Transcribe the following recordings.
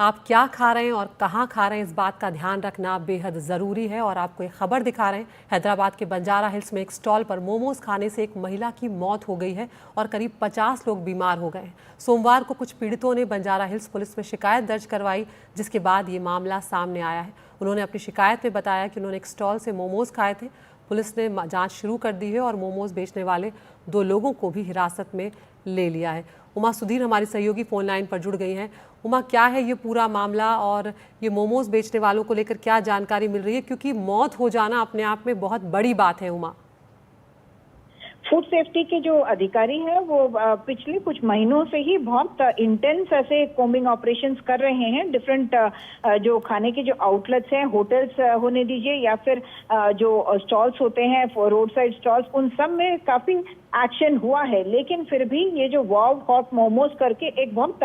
आप क्या खा रहे हैं और कहाँ खा रहे हैं, इस बात का ध्यान रखना बेहद ज़रूरी है। और आपको एक खबर दिखा रहे हैं, हैदराबाद के बंजारा हिल्स में एक स्टॉल पर मोमोज खाने से एक महिला की मौत हो गई है और करीब 50 लोग बीमार हो गए हैं। सोमवार को कुछ पीड़ितों ने बंजारा हिल्स पुलिस में शिकायत दर्ज करवाई, जिसके बाद ये मामला सामने आया है। उन्होंने अपनी शिकायत में बताया कि उन्होंने एक स्टॉल से मोमोज खाए थे। पुलिस ने जांच शुरू कर दी है और मोमोज बेचने वाले 2 लोगों को भी हिरासत में ले लिया है। उमा सुधीर हमारी सहयोगी फोन लाइन पर जुड़ गई हैं। उमा, क्या है ये पूरा मामला और ये मोमोज बेचने वालों को लेकर क्या जानकारी मिल रही है, क्योंकि मौत हो जाना अपने आप में बहुत बड़ी बात है। उमा, फूड सेफ्टी के जो अधिकारी हैं वो पिछले कुछ महीनों से ही बहुत इंटेंस ऐसे कोम्बिंग ऑपरेशंस कर रहे हैं। डिफरेंट जो खाने के जो आउटलेट्स हैं, होटल्स होने दीजिए या फिर जो स्टॉल्स होते हैं रोड साइड स्टॉल्स, उन सब में काफी एक्शन हुआ है। लेकिन फिर भी ये जो वाव हॉट मोमोज करके एक बहुत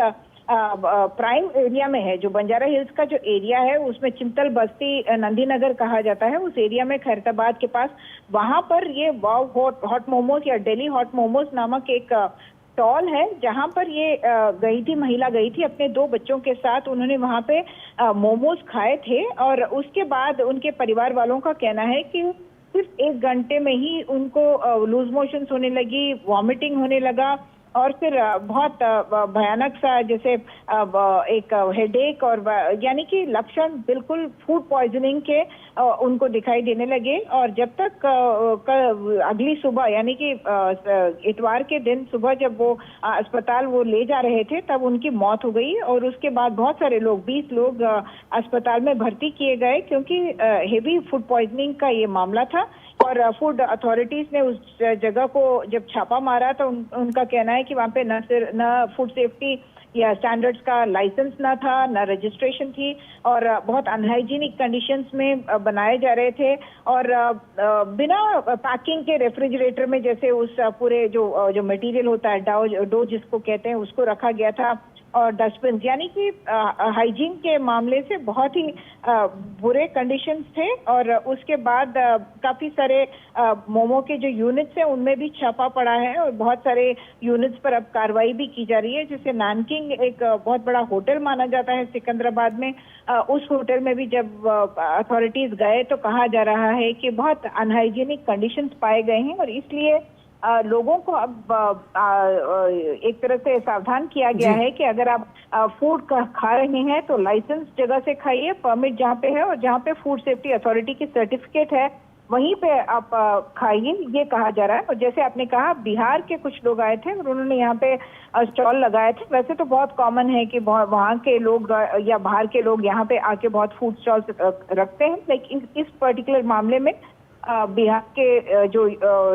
प्राइम एरिया में है, जो बंजारा हिल्स का जो एरिया है उसमें चिंतल बस्ती नंदी नगर कहा जाता है, उस एरिया में खैरताबाद के पास, वहां पर ये वाव हॉट मोमोज या दिल्ली हॉट मोमोज नामक एक स्टॉल है, जहां पर ये महिला गई थी अपने 2 बच्चों के साथ। उन्होंने वहां पे मोमोज खाए थे और उसके बाद उनके परिवार वालों का कहना है कि सिर्फ 1 घंटे में ही उनको लूज मोशंस होने लगी, वॉमिटिंग होने लगा और फिर बहुत भयानक सा जैसे एक हेडेक और यानी कि लक्षण बिल्कुल फूड पॉइजनिंग के उनको दिखाई देने लगे। और जब तक अगली सुबह यानी कि इतवार के दिन सुबह जब वो अस्पताल वो ले जा रहे थे, तब उनकी मौत हो गई। और उसके बाद बहुत सारे लोग 20 लोग अस्पताल में भर्ती किए गए, क्योंकि हेवी फूड पॉइजनिंग का ये मामला था। और फूड अथॉरिटीज ने उस जगह को जब छापा मारा तो उनका कहना है कि वहां पे न फूड सेफ्टी या स्टैंडर्ड्स का लाइसेंस ना था, न रजिस्ट्रेशन थी और बहुत अनहाइजीनिक कंडीशंस में बनाए जा रहे थे। और बिना पैकिंग के रेफ्रिजरेटर में जैसे उस पूरे जो मटेरियल होता है डो जिसको कहते हैं, उसको रखा गया था। और डस्टबिन, यानी कि हाइजीन के मामले से बहुत ही बुरे कंडीशंस थे। और उसके बाद काफी सारे मोमो के जो यूनिट्स हैं उनमें भी छापा पड़ा है और बहुत सारे यूनिट्स पर अब कार्रवाई भी की जा रही है। जैसे नानकिंग एक बहुत बड़ा होटल माना जाता है सिकंदराबाद में, उस होटल में भी जब अथॉरिटीज गए तो कहा जा रहा है कि बहुत अनहाइजीनिक कंडीशंस पाए गए हैं और इसलिए लोगों को अब एक तरह से सावधान किया गया है कि अगर आप फूड खा रहे हैं तो लाइसेंस जगह से खाइए, परमिट जहाँ पे है और जहाँ पे फूड सेफ्टी अथॉरिटी की सर्टिफिकेट है वहीं पे आप खाइए, ये कहा जा रहा है। और जैसे आपने कहा, बिहार के कुछ लोग आए थे और उन्होंने यहाँ पे स्टॉल लगाए थे। वैसे तो बहुत कॉमन है कि वहाँ के लोग या बाहर के लोग यहाँ पे आके बहुत फूड स्टॉल्स रखते हैं, लेकिन इस पर्टिकुलर मामले में बिहार के जो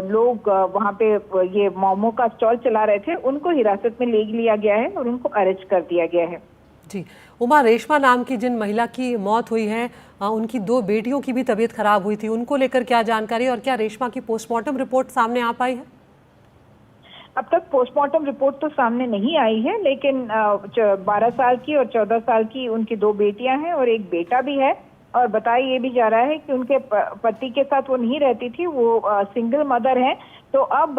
लोग वहां पे ये मोमो का स्टॉल चला रहे थे, उनको हिरासत में ले लिया गया है और उनको अरेस्ट कर दिया गया है। जी उमा, रेशमा नाम की जिन महिला की मौत हुई है, उनकी 2 बेटियों की भी तबीयत खराब हुई थी, उनको लेकर क्या जानकारी और क्या रेशमा की पोस्टमार्टम रिपोर्ट सामने आ पाई है? अब तक पोस्टमार्टम रिपोर्ट तो सामने नहीं आई है, लेकिन 12 साल की और 14 साल की उनकी 2 बेटियां हैं और एक बेटा भी है। और बताया ये भी जा रहा है कि उनके पति के साथ वो नहीं रहती थी, वो सिंगल मदर है। तो अब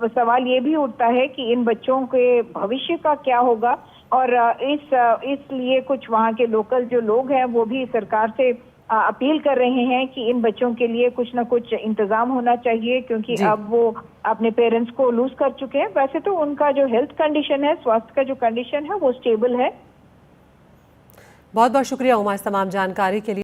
सवाल ये भी उठता है कि इन बच्चों के भविष्य का क्या होगा। और इसलिए कुछ वहाँ के लोकल जो लोग हैं वो भी सरकार से अपील कर रहे हैं कि इन बच्चों के लिए कुछ ना कुछ इंतजाम होना चाहिए, क्योंकि अब वो अपने पेरेंट्स को लूज कर चुके हैं। वैसे तो उनका जो हेल्थ कंडीशन है, स्वास्थ्य का जो कंडीशन है, वो स्टेबल है। बहुत बहुत शुक्रिया उमा इस तमाम जानकारी के लिए।